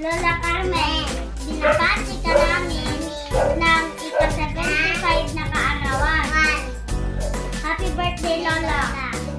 Lola Carmen, binabati ka namin ng ika-75 na kaarawan. Happy birthday, Lola.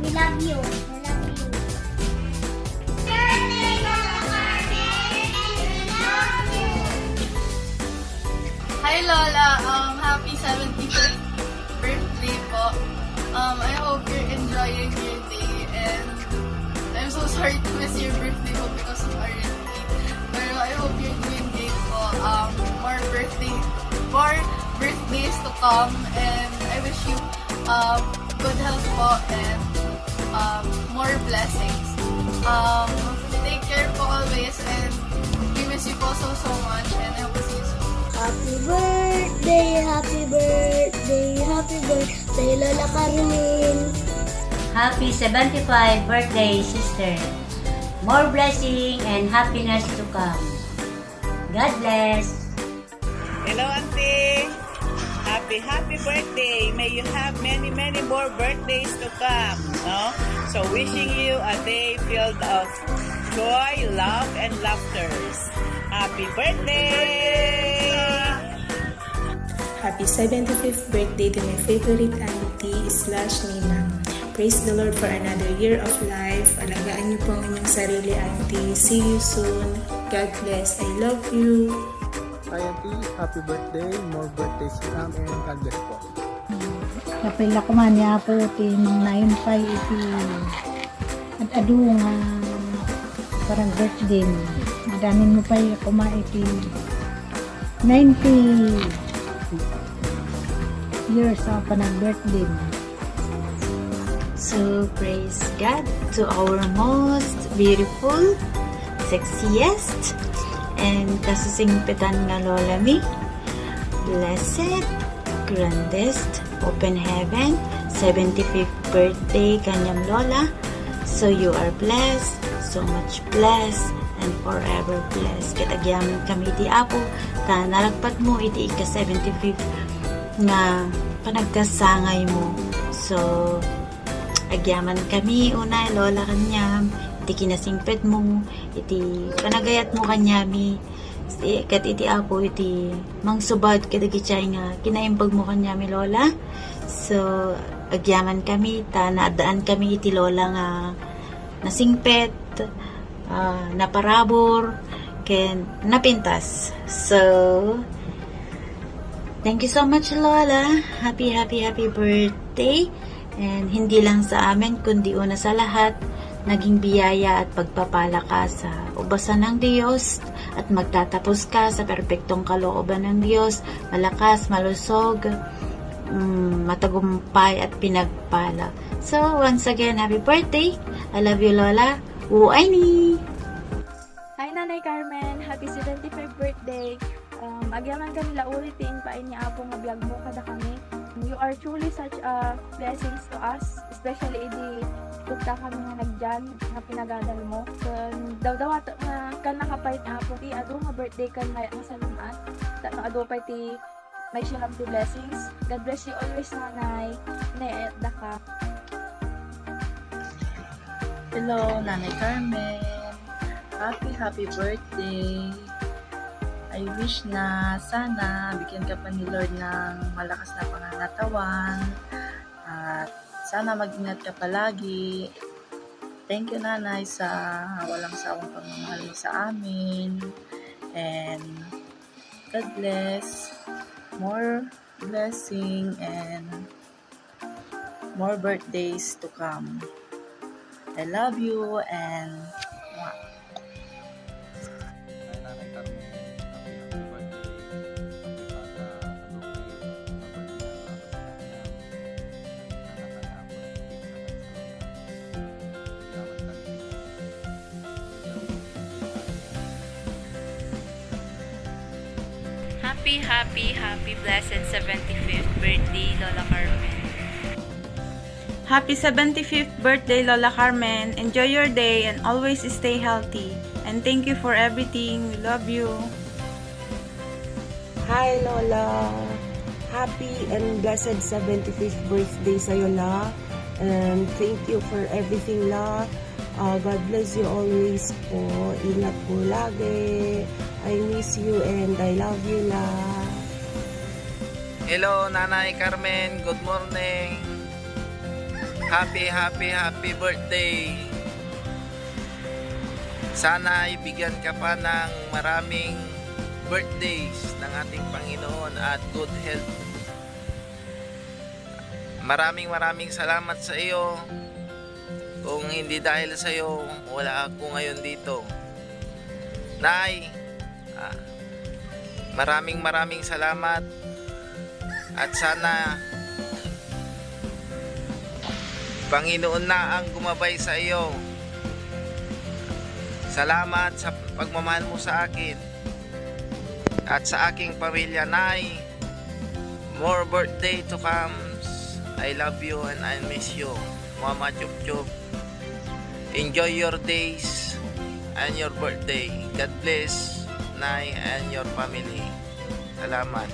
We love you. We love you. Birthday, Lola Carmen! We love you. Hi Lola, happy 75th birthday po. I hope you're enjoying your day and I'm so sorry to miss your birthday po because of RFP. Pero I hope you're doing great po. More birthdays to come and I wish you good health po and more blessings. Take care po always and we miss you po so much and I hope to see you soon. Happy birthday, happy birthday, happy birthday, Lola Carmen. Happy 75 birthday, sister. More blessing and happiness to come. God bless. Hello, Auntie. Happy birthday. May you have many more birthdays to come. No? So wishing you a day filled of joy, love, and laughter. Happy birthday! Happy 75th birthday to my favorite auntie / Nina. Praise the Lord for another year of life. Alagaan niyo po ang inyong sarili, auntie. See you soon. God bless. I love you. Hi Auntie, happy birthday, more birthdays to come and God bless po. Kapila ko man niya po iti nung 9-5 iti at adu nga parang birthday mo. Madamin mo pa yung kuma iti 90 years of panag birthday mo. So praise God to our most beautiful, sexiest, and kasusingpitan nga Lola Mi. Blessed, grandest, open heaven, 75th birthday kanyang Lola. So you are blessed, so much blessed, and forever blessed. Katagyaman kami iti Apo, ta naragpat mo iti ika-75th nga panagkasangay mo. So, agyaman kami una Lola kanyam, iti kinasingpet mo, iti panagayat mo kanyami, kat iti Apo iti mangsubad kadagichay nga kinaimbag mo kanyami Lola. So, agyaman kami, ta naadaan kami iti Lola nga nasingpet, naparabor, ken napintas. So, thank you so much Lola. Happy birthday. And hindi lang sa amin, kundi una sa lahat, naging biyaya at pagpapala ka sa ubasan ng Diyos at magtatapos ka sa perpektong kalooban ng Diyos, malakas, malusog, matagumpay at pinagpala. So, once again, happy birthday. I love you, Lola. Uay ni! Hi, Nanay Carmen. Happy 75th birthday. Agyaman kami laulitin pa niya Apo nga vlog mo kada kami. You are truly such a blessings to us, especially di tukta kami nga nagdyan nga pinagadal mo. So, daw nga kan nakapait na Apo ti ado nga birthday kan may ang salunat. No ado pa ti may siya the blessings. God bless you always, Nanay. Naeda ka. Hello, Nanay Carmen. Happy birthday. I wish na sana bigyan ka pa ni Lord ng malakas na pangangatawan at sana mag-ingat ka palagi. Thank you Nanay sa walang sawang pagmamahal mo sa amin and God bless, more blessing and more birthdays to come. I love you and mwah. Hi Nanay Carmen, happy birthday. Happy blessed 75th birthday, Lola Carmen. Happy 75th birthday, Lola Carmen. Enjoy your day and always stay healthy. And thank you for everything. We love you. Hi, Lola. Happy and blessed 75th birthday sa'yo, La. And thank you for everything, La. God bless you always po. Ingat po lagi. I miss you and I love you la. Hello, Nanay Carmen. Good morning. Happy birthday. Sana ibigyan ka pa ng maraming birthdays ng ating Panginoon at good health. Maraming salamat sa iyo. Kung hindi dahil sa iyo, wala ako ngayon dito. Nay, maraming salamat. At sana Panginoon na ang gumabay sa iyo. Salamat sa pagmamahal mo sa akin at sa aking pamilya, Nay. More birthday to come. I love you and I miss you. Mama Chup Chup. Enjoy your days and your birthday. God bless, Nay, and your family. Salamat,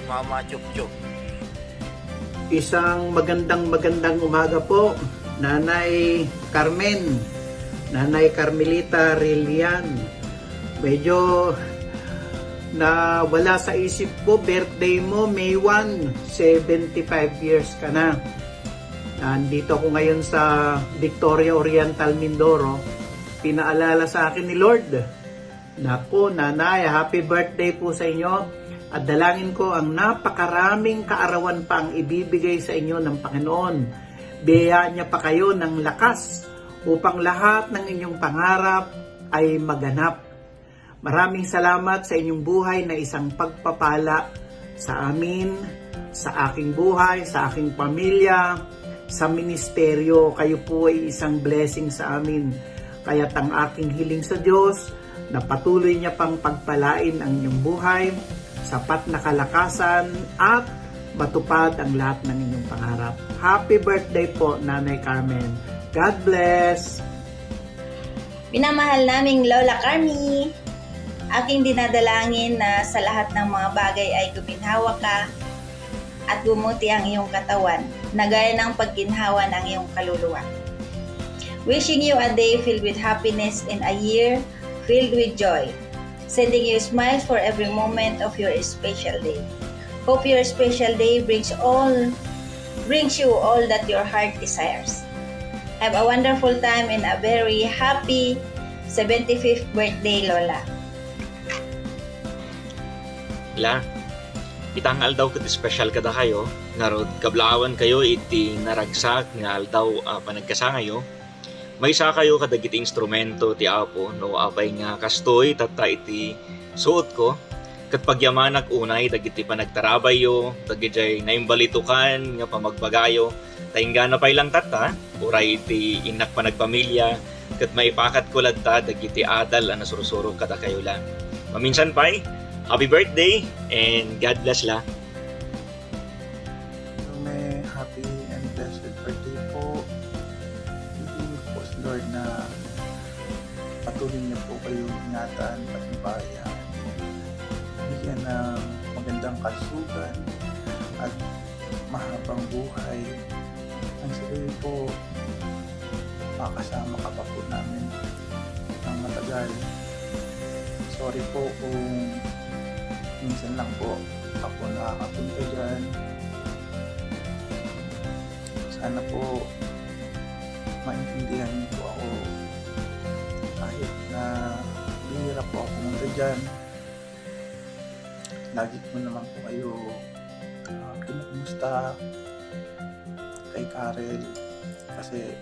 Mama Chup Chup. Isang magandang umaga po, Nanay Carmen, Nanay Carmelita Rillian. Medyo na wala sa isip ko, birthday mo May 1, 75 years ka na. Nandito ako ngayon sa Victoria Oriental, Mindoro. Pinaalala sa akin ni Lord, naku Nanay, happy birthday po sa inyo. At dalangin ko ang napakaraming kaarawan pa ang ibibigay sa inyo ng Panginoon. Biyayaan niya pa kayo ng lakas upang lahat ng inyong pangarap ay maganap. Maraming salamat sa inyong buhay na isang pagpapala sa amin, sa aking buhay, sa aking pamilya, sa ministeryo. Kayo po ay isang blessing sa amin. Kaya't ang aking hiling sa Diyos na patuloy niya pang pagpalain ang inyong buhay, sapat na kalakasan at matupad ang lahat ng inyong pangarap. Happy birthday po, Nanay Carmen. God bless! Minamahal naming Lola Carmi, aking dinadalangin na sa lahat ng mga bagay ay guminhawa ka at bumuti ang iyong katawan, na gaya ng pagginhawa ng iyong kaluluwa. Wishing you a day filled with happiness and a year filled with joy. Sending you smiles for every moment of your special day. Hope your special day brings you all that your heart desires. Have a wonderful time and a very happy 75th birthday, Lola. La, itangal daw kat special kada kayo, narod kablawan kayo iti naragsak nga aldaw panagkasangayo. May isa kayo kadagiti instrumento ti Apo no apay nga kastoy tata iti suot ko kat pagyamanak unay dagiti panagtarabayo dagiti naimbalitukan nga pamagbagayo tainggana pay lang tata uray iti inak panagpamilya kat maipakat ko ladta dagiti adal na surusuro kada kayo lang. Maminsan pay, happy birthday and God bless la. May happy and blessed birthday po. Lord, na patuloy niyo po kayo ingatan at bayan. Bigyan ng magandang kalusugan at mahabang buhay. Ang sabi po, makasama ka pa po namin ng matagal. Sorry po kung minsan lang po ako nakakapunta dyan. Sana po maintindihan niyo po ako kahit na bihira po ako pumunta dyan. Lagi ko naman po kayo kinukumusta kay Karel kasi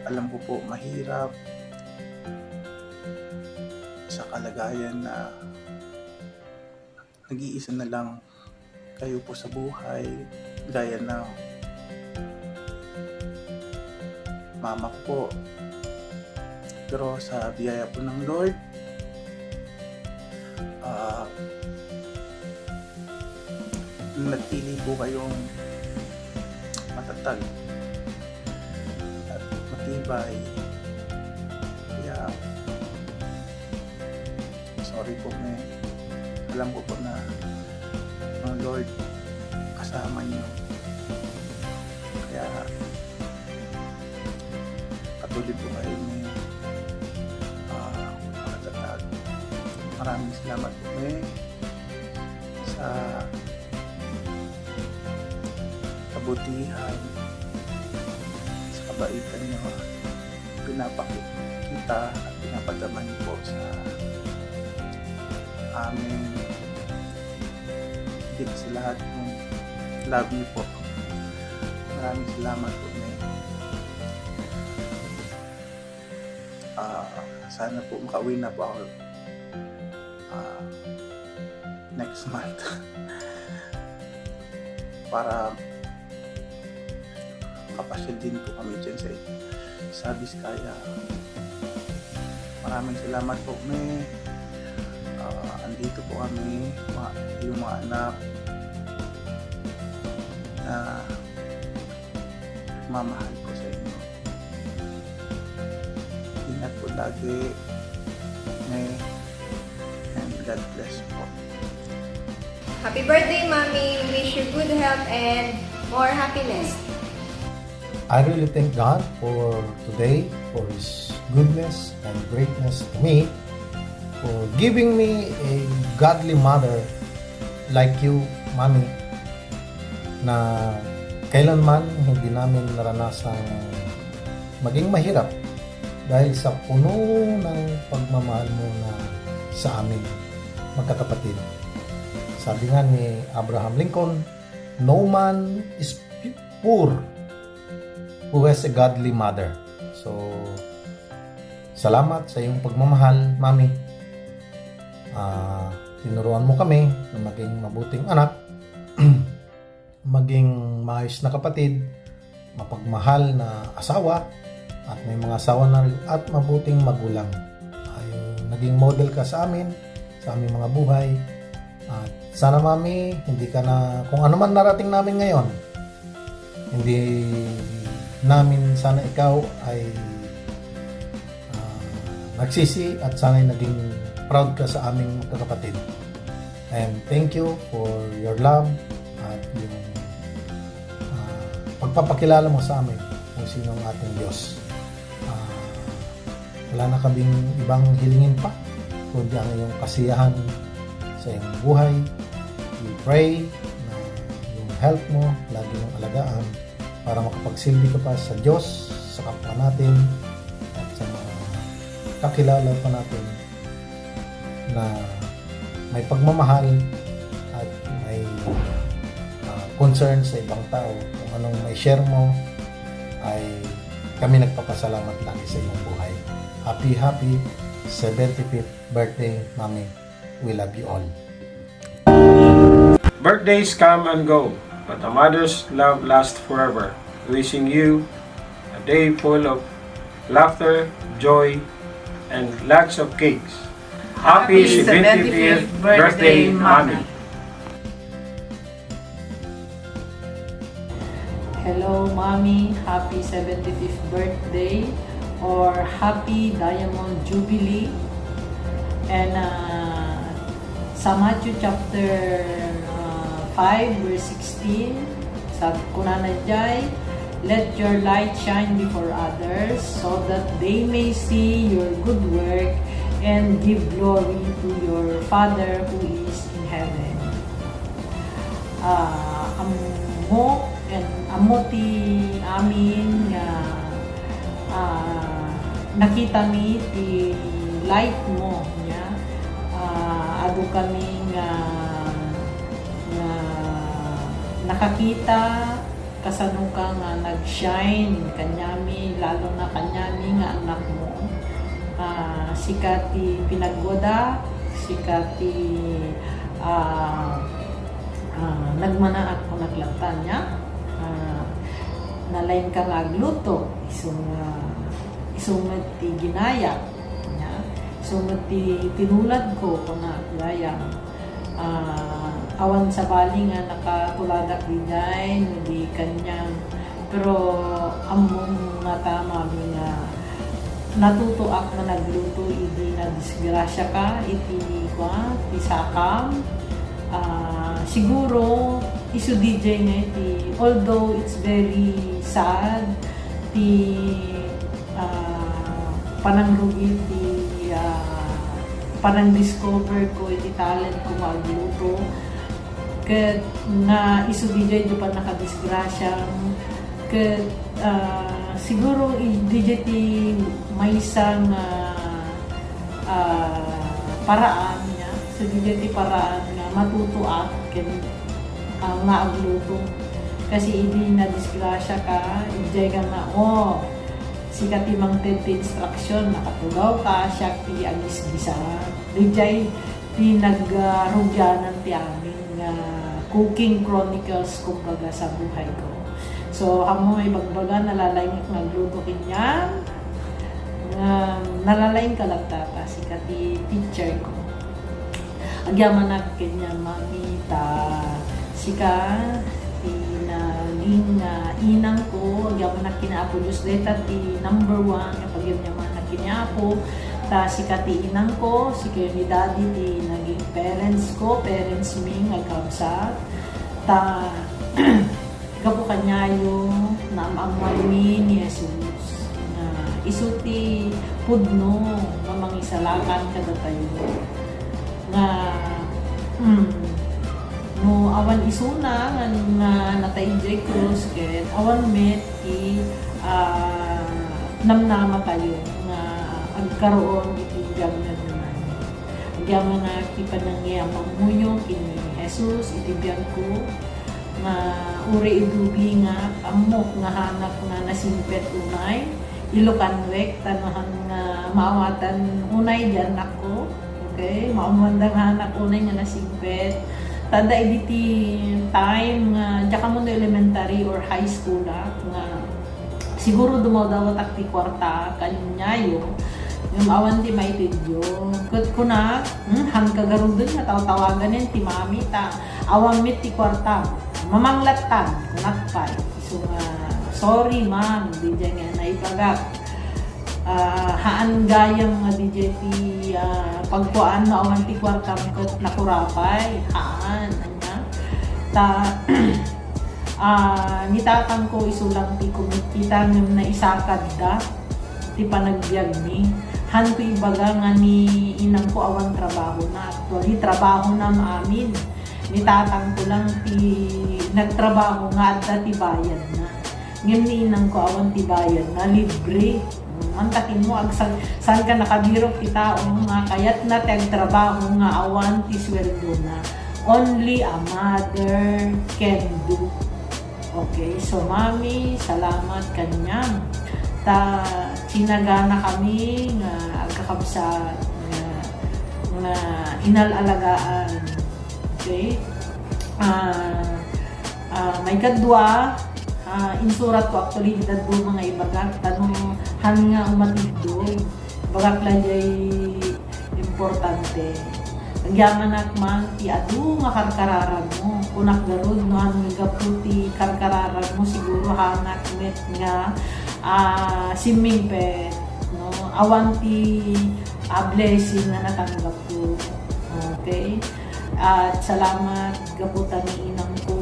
alam ko po mahirap sa kalagayan na nag-iisa na lang kayo po sa buhay gaya ng mama ko po. Pero sa biyaya po ng Lord, nagpili po kayong matatag at matibay. Kaya sorry po alam ko po na ang Lord kasama niyo. Kaya patuloy po kayo ni makatatag. Maraming salamat po sa kabutihan, sa kabaitan niyo, pinapakita at pinapadama niyo po sa amin. Higit sa lahat ng love niyo po. Maraming salamat po sana po makauwi na po ako next month para kapasyal din po kami dyan sa Biskaya. Maraming salamat po andito po kami yung mga anak na mamahal ko sa inyo. Ingat po lagi and God bless po. Happy birthday, Mommy! We wish you good health and more happiness. I really thank God for today, for His goodness and greatness to me, for giving me a godly mother like you, Mommy, na kailanman hindi namin naranasang maging mahirap dahil sa puno ng pagmamahal mo na sa amin, magkakapatid. Sabi nga ni Abraham Lincoln, no man is poor who has a godly mother. So, salamat sa iyong pagmamahal, Mami. Tinuruan mo kami na maging mabuting anak, maging maayos na kapatid, mapagmahal na asawa, at may mga asawa na rin, at mabuting magulang. Ay, naging model ka sa amin, sa aming mga buhay. At sana, Mami, hindi ka na, kung ano man narating namin ngayon, hindi namin sana ikaw ay nagsisi at sana ay naging proud ka sa aming magkakapatid. And thank you for your love at yung pagpapakilala mo sa amin kung sino ang ating Diyos. Wala na kaming ibang hilingin pa kundi ang iyong kasiyahan sa iyong buhay. We pray na yung health mo lagi mong alagaan para makapagsilbi ka pa sa Diyos, sa kapwa natin at sa mga kakilala pa natin na may pagmamahal at may concern sa ibang tao. Kung anong may share mo ay kami nagpapasalamat lagi sa iyong buhay. Happy 75th birthday, Mami. We love you all. Birthdays come and go, but a mother's love lasts forever. Wishing you a day full of laughter, joy, and lots of cakes. Happy 75th birthday, Mommy! Hello, Mommy. Happy 75th birthday or Happy Diamond Jubilee. And sa Matthew chapter 5 verse 16, sabi ko na nandiyan, let your light shine before others so that they may see your good work and give glory to your Father who is in heaven. Amo and amoti amin nga nakita mi ti light mo nya adu kami nga nakakita kasano ka nga nag-shine kanyami lalo na kanyami nga anak mo sikati pinaggoda sikati nagmanaat ko naglatan niya nalain ka nga agluto isumad ti ginaya niya isumad ti tinulad ko na gaya awan sa bali nga nakatuladak biday hindi kanyang pero among nga tama nga natuto ak na nagluto hindi na disgrasya ka iti ti sakam siguro isu DJ nga iti although it's very sad ti panangrugi iti panang discover ko iti talent ko magluto ket nga isu DJ do pa nakadisgrasya ket siguro DJ ti maysang paraan niya sa DJ ti paraan nga matutuat ken nga agluto kasi hindi na disgrasya ka ijay ka na si katimang instruction nakatulaw ka siya ti agis bisa ijay ti nagrugyanan ti amin nga cooking chronicles kumbaga sa buhay ko. So amo ay bagbaga nalalaing nagluto kinyan nalalaing kalagtata si kati teacher ko agyaman na kanya mami ta sika naging inang ko, agyaman na kinaapo Diyos deta ti number 1, kapag yaman na kinaapo, ta si kati inang ko, si kayo ni daddy ti naging parents ko, parents ming agkamsa, ta gapo kanyayo na amami ni Jesus, na isuti pudno, mamang isalakan kada tayo, nga no awan isuna nga natay J. Cruz ket awan met ti namnama tayo nga agkaroon iti biyag na naman. Agyaman na ti panangyayamang muyo kini Jesus iti biyag ko nga uri idubi nga amok nga hanak nga nasimpet unay ilokan wek tanahan nga maawatan unay diyan ako. Okay, maumandang hanak unay nga nasimpet tada ibiti time nga diya ka mo na elementary or high school nga siguro dumaw daw takti kwarta kanyayo yung awan di maitidyo kuna han kagarudon nga tawagan yan ti mami ta awan mit ti kwarta mamanglatan kunakpay so sorry ma'am di dyan nga naipagak haan gayang nga DJ ti pagkuan na awan ti kwarta ket nakurapay haan anya ta nitatang ko isulang ti kumikita ngem na isakad da ti panagbiag ni han ko ibaga nga ni inang ko awan trabaho na actually trabaho na maamin nitatang ko lang ti nagtrabaho nga adda ti bayad na ngem ni inang ko awan ti bayad na libre mantakin mo saan ka nakabirok ti tao nga kayat na trabaho nga awan ti sweldo na only a mother can do. Okay, so mami salamat kanyang ta sinaga na kami nga agkakabsat nga inalalagaan. Okay, may kadwa insurat ko actually daddo mga ibagak tanong han nga umatiddo bagak lajay importante agyaman man ti adu nga karkararag mo kunak garud no han gaputi karkararag mo siguro hanak met nga simming pet no awan ti blessing na natanggap ko. Okay, at salamat gaputan ni inang ko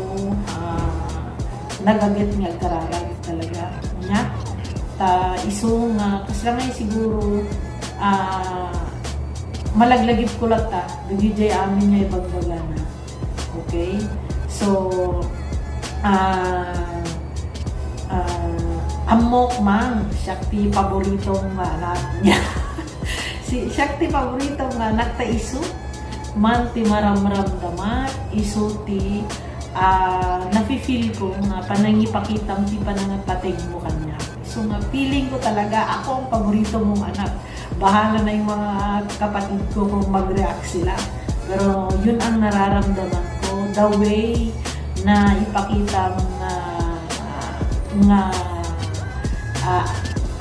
nagaget nga kararag talaga nya ta iso nga kasi lang ay siguro malaglagip ko lang ta dugijay amin niya ibagbaga na. Okay, so amok mang Shakti paboritong anak niya si Shakti paboritong anak ta iso man ti maramramdamat iso ti nafe-feel ko nga panangipakitang ti panangapatig mo kanya. So nga feeling ko talaga ako ang paborito mong anak. Bahala na yung mga kapatid ko kung mag-react sila. Pero yun ang nararamdaman ko. The way na ipakita nga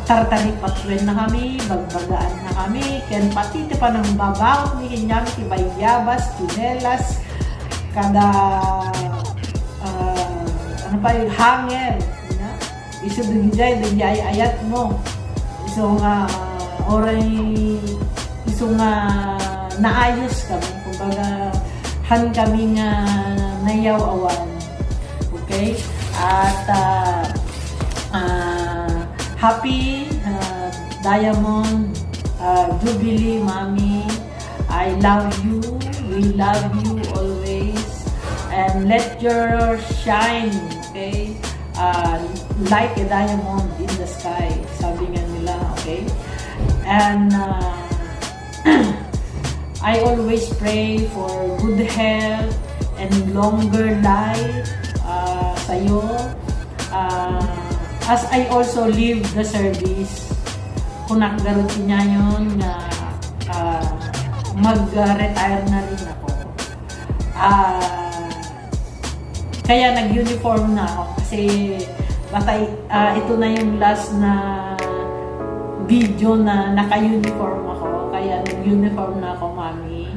tartarik patwen na kami, bagbagaan na kami, ken pati ti panang babaw ni kanyang ti bayyabas, tinelas, kada ano pa yung hanger iso dugijay ayat mo iso nga oray iso nga naayos kami kumbaga han kami nga nayaw awan. Okay, at happy Diamond Jubilee, Mommy. I love you. We love you always. And let your shine, okay? Like a diamond in the sky. Sabi nga nila, okay? And I always pray for good health and longer life sa'yo. As I also leave the service, kunakgarot niya yun na mag-retire na rin ako. Kaya nag-uniform na ako kasi ito na yung last na video na naka-uniform ako. Kaya nag-uniform na ako, Mami.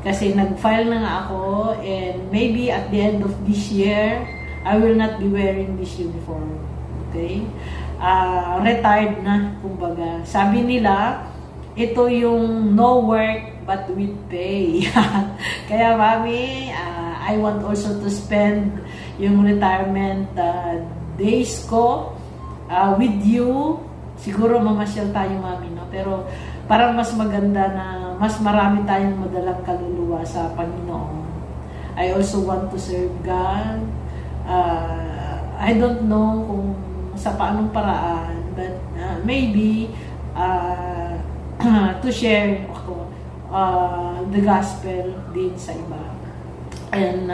Kasi nag-file na nga ako and maybe at the end of this year, I will not be wearing this uniform. Okay? Retired na, kumbaga. Sabi nila, ito yung no work but with pay. Kaya, Mami, I want also to spend yung retirement days ko with you. Siguro mamasyal tayo, Mami, no? Pero parang mas maganda na mas marami tayong madalang kaluluwa sa Panginoon. I also want to serve God. I don't know kung sa paanong paraan, but maybe to share ako the gospel din sa iba. And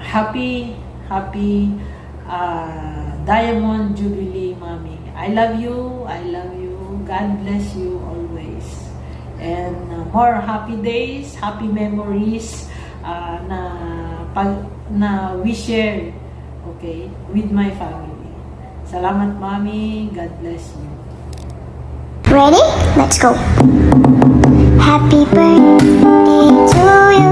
happy Diamond Jubilee, Mommy. I love you. God bless you always. And more happy days, happy memories na we share, okay, with my family. Salamat, Mommy. God bless you. Ready? Let's go. Happy birthday to you.